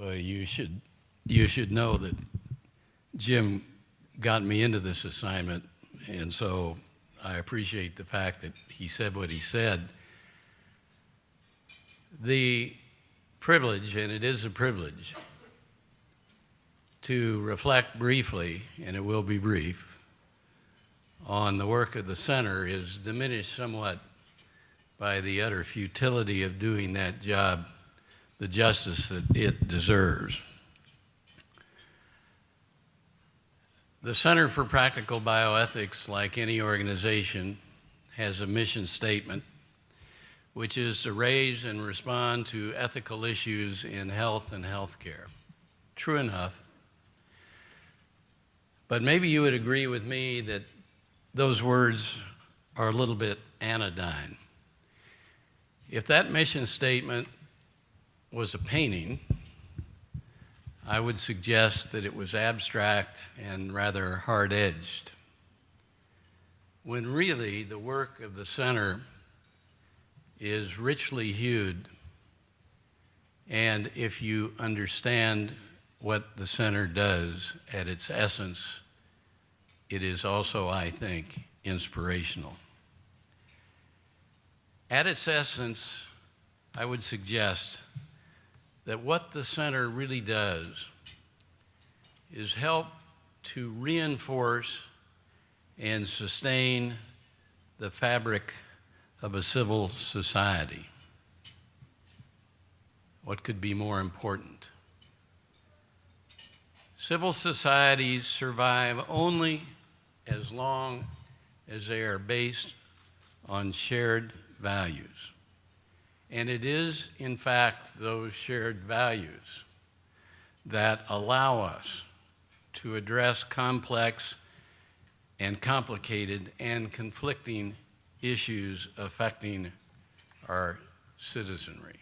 Well, you should know that Jim got me into this assignment, and so I appreciate the fact that he said what he said. The privilege, and it is a privilege, to reflect briefly, and it will be brief, on the work of the center is diminished somewhat by the utter futility of doing that job the justice that it deserves. The Center for Practical Bioethics, like any organization, has a mission statement, which is to raise and respond to ethical issues in health and healthcare. True enough. But maybe you would agree with me that those words are a little bit anodyne. If that mission statement was a painting, I would suggest that it was abstract and rather hard-edged, when really the work of the center is richly hued, and if you understand what the center does at its essence, it is also, I think, inspirational. At its essence, I would suggest that what the center really does is help to reinforce and sustain the fabric of a civil society. What could be more important? Civil societies survive only as long as they are based on shared values. And it is, in fact, those shared values that allow us to address complex and complicated and conflicting issues affecting our citizenry.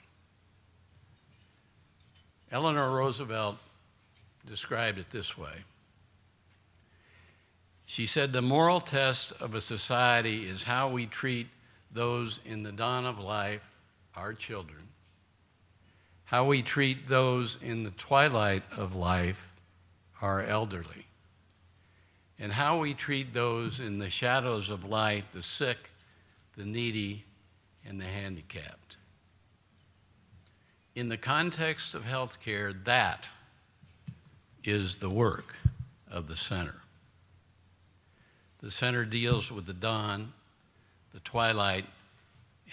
Eleanor Roosevelt described it this way. She said, "The moral test of a society is how we treat those in the dawn of life, our children, how we treat those in the twilight of life, our elderly, and how we treat those in the shadows of life, the sick, the needy, and the handicapped." In the context of healthcare, that is the work of the center. The center deals with the dawn, the twilight,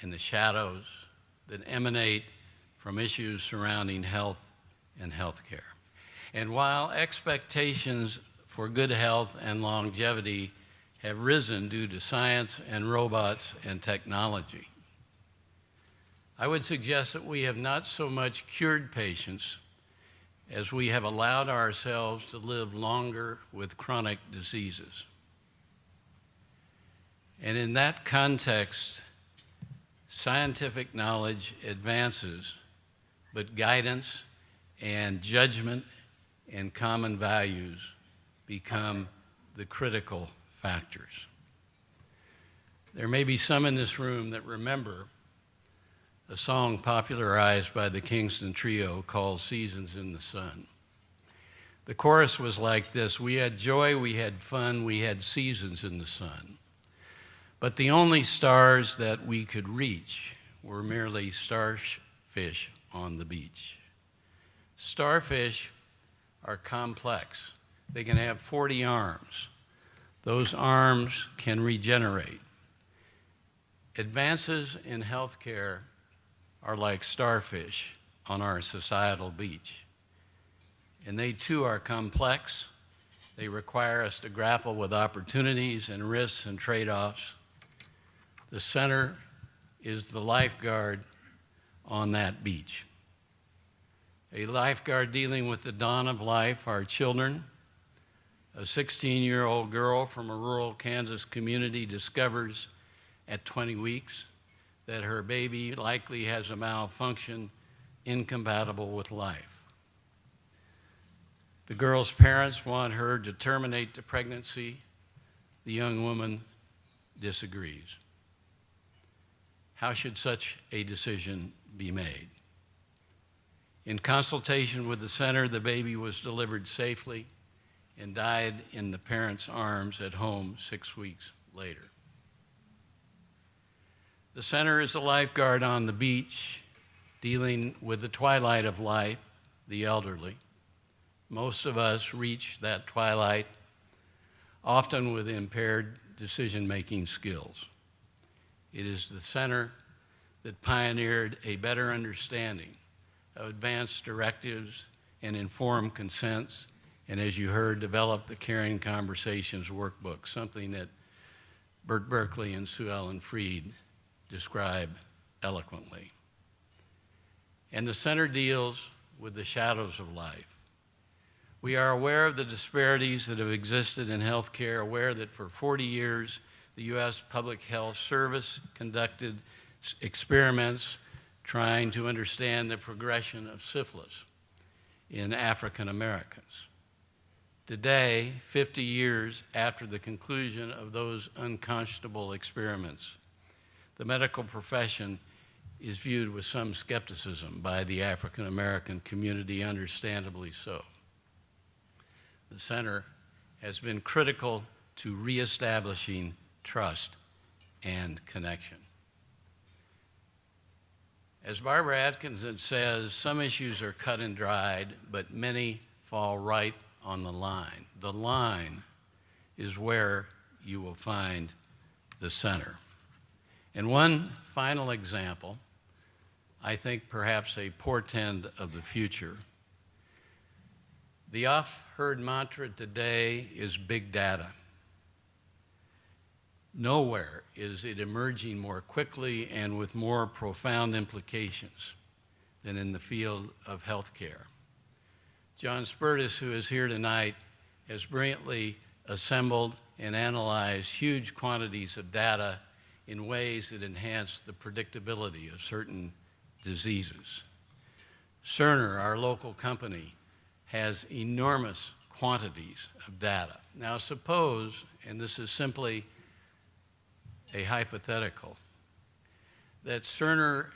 and the shadows that emanate from issues surrounding health and healthcare. And while expectations for good health and longevity have risen due to science and robots and technology, I would suggest that we have not so much cured patients as we have allowed ourselves to live longer with chronic diseases. And in that context, scientific knowledge advances, but guidance and judgment and common values become the critical factors. There may be some in this room that remember a song popularized by the Kingston Trio called "Seasons in the Sun." The chorus was like this: "We had joy, we had fun, we had seasons in the sun. But the only stars that we could reach were merely starfish on the beach." Starfish are complex. They can have 40 arms. Those arms can regenerate. Advances in healthcare are like starfish on our societal beach. And they too are complex. They require us to grapple with opportunities and risks and trade-offs. The center is the lifeguard on that beach. A lifeguard dealing with the dawn of life, our children. A 16-year-old girl from a rural Kansas community discovers at 20 weeks that her baby likely has a malfunction incompatible with life. The girl's parents want her to terminate the pregnancy. The young woman disagrees. How should such a decision be made? In consultation with the center, the baby was delivered safely and died in the parents' arms at home 6 weeks later. The center is a lifeguard on the beach, dealing with the twilight of life, the elderly. Most of us reach that twilight, often with impaired decision-making skills. It is the center that pioneered a better understanding of advanced directives and informed consents, and as you heard, developed the Caring Conversations workbook, something that Bert Berkeley and Sue Ellen Freed describe eloquently. And the center deals with the shadows of life. We are aware of the disparities that have existed in healthcare, aware that for 40 years, the U.S. Public Health Service conducted experiments trying to understand the progression of syphilis in African Americans. Today, 50 years after the conclusion of those unconscionable experiments, the medical profession is viewed with some skepticism by the African American community, understandably so. The center has been critical to reestablishing trust and connection. As Barbara Atkinson says, some issues are cut and dried, but many fall right on the line. The line is where you will find the center. And one final example, I think perhaps a portend of the future. The oft-heard mantra today is big data. Nowhere is it emerging more quickly and with more profound implications than in the field of healthcare. John Spertus, who is here tonight, has brilliantly assembled and analyzed huge quantities of data in ways that enhance the predictability of certain diseases. Cerner, our local company, has enormous quantities of data. Now suppose, and this is simply a hypothetical, that Cerner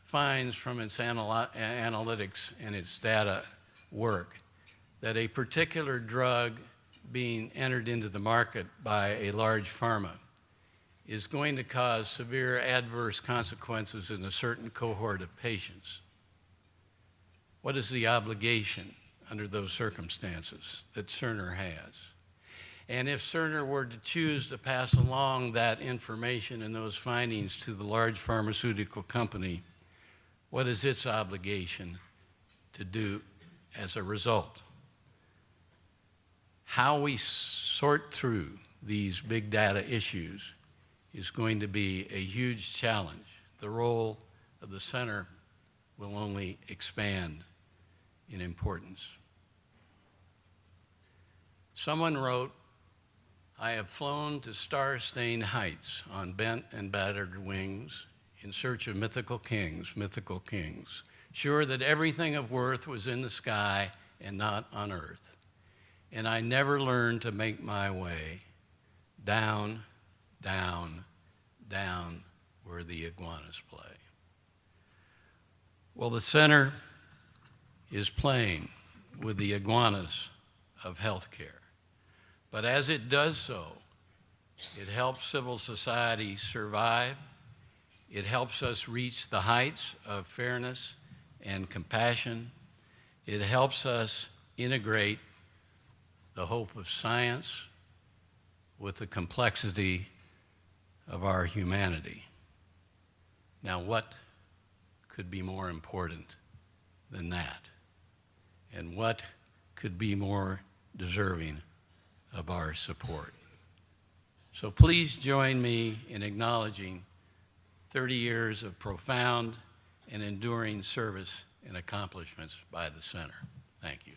finds from its analytics and its data work that a particular drug being entered into the market by a large pharma is going to cause severe adverse consequences in a certain cohort of patients. What is the obligation under those circumstances that Cerner has? And if Cerner were to choose to pass along that information and those findings to the large pharmaceutical company, what is its obligation to do as a result? How we sort through these big data issues is going to be a huge challenge. The role of the center will only expand in importance. Someone wrote, "I have flown to star-stained heights on bent and battered wings in search of mythical kings, sure that everything of worth was in the sky and not on earth. And I never learned to make my way down, down, down where the iguanas play." Well, the center is playing with the iguanas of healthcare. But as it does so, it helps civil society survive. It helps us reach the heights of fairness and compassion. It helps us integrate the hope of science with the complexity of our humanity. Now, what could be more important than that? And what could be more deserving of our support? So please join me in acknowledging 30 years of profound and enduring service and accomplishments by the center. Thank you.